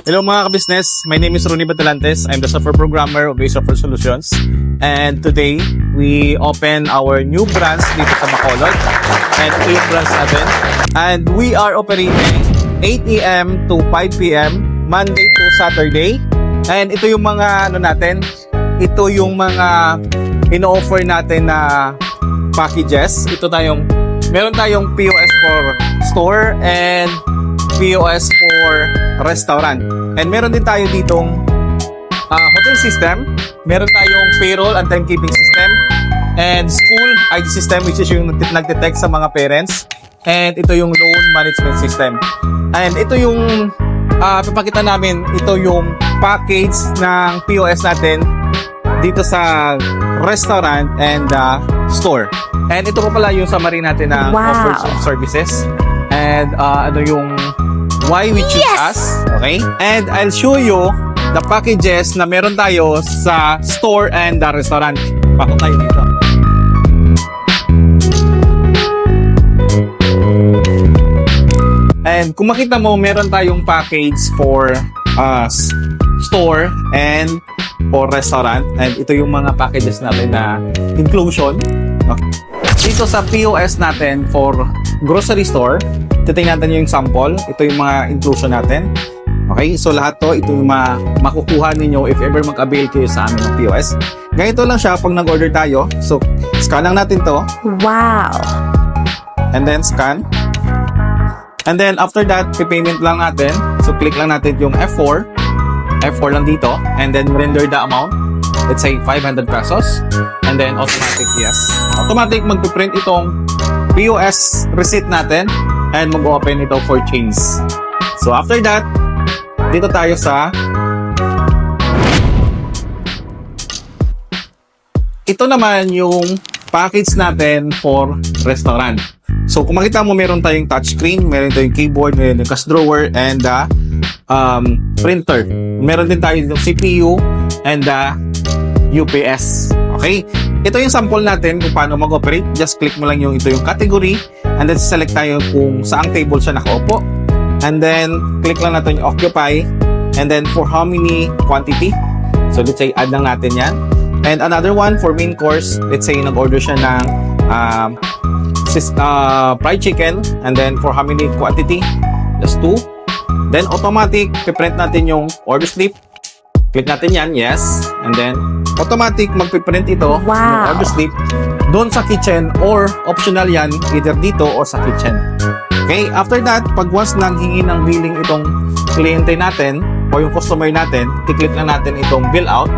Hello mga ka-business, my name is Ronnie Batalantes. I'm the software programmer of Ace Software Solutions. And today, we open our new branch dito sa Bacolod. And ito yung branch natin. And we are operating 8 a.m. to 5 p.m. Monday to Saturday. And ito yung mga ito yung mga ino-offer natin na packages. Meron tayong POS for store and POS for restaurant. And meron din tayo ditong hotel system. Meron tayong payroll and timekeeping system. And school ID system, which is yung nagdetect sa mga parents. And ito yung loan management system. And ito yung papakita namin, ito yung package ng POS natin dito sa restaurant and store. And ito po pala yung summary natin ng offers of services. And why we choose us. Okay? And I'll show you the packages na meron tayo sa store and the restaurant. Pasok tayo dito. And kung makita mo, meron tayong package for store and for restaurant. And ito yung mga packages natin na inclusion. Okay. Dito sa POS natin for grocery store, titingnan natin yung sample. Ito yung mga inclusion natin. Okay, so lahat to, ito yung makukuha ninyo if ever mag-avail kayo sa amin ng POS. Ganito lang siya pag nag-order tayo. So, scan lang natin to. Wow! And then scan. And then after that, payment lang natin. So, click lang natin yung F4. F4 lang dito. And then render the amount. Let's say 500 pesos. And then automatic, yes. Automatic magpiprint itong POS receipt natin and mag-open ito for change. So after that, dito tayo sa ito naman yung package natin for restaurant. So kung makita mo, meron tayong touchscreen, meron tayong keyboard, meron tayong cash drawer and printer. Meron din tayo yung CPU and UPS. Okay? Ito yung sample natin kung paano mag-operate. Just click mo lang ito yung category and then select tayo kung saang table siya nakaupo. And then click lang natin yung occupy and then for how many quantity. So let's say add lang natin yan. And another one for main course, let's say nag-order siya ng fried chicken and then for how many quantity? Just 2. Then automatic, piprint natin yung order slip. Click natin yan, yes. And then automatic magpiprint ito yung order slip doon sa kitchen or optional yan either dito or sa kitchen. Okay, after that, pag once nanghingi ng billing itong kliyente natin o yung customer natin, i-click lang natin itong bill out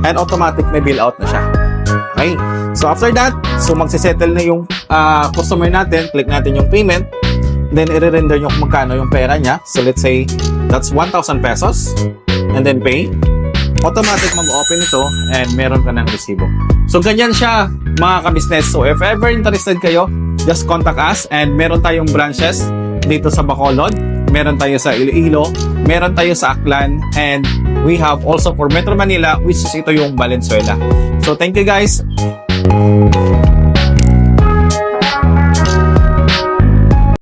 and automatic may bill out na siya. Okay, so after that, so magsisettle na yung customer natin, click natin yung payment, then i-render yung magkano yung pera niya. So let's say that's 1,000 pesos and then pay. Automatic mag-open ito and meron ka ng resibo. So ganyan siya mga ka-business. So if ever interested kayo, just contact us and meron tayong branches dito sa Bacolod, meron tayo sa Iloilo, meron tayo sa Aklan, and we have also for Metro Manila, which is ito yung Valenzuela. So thank you guys.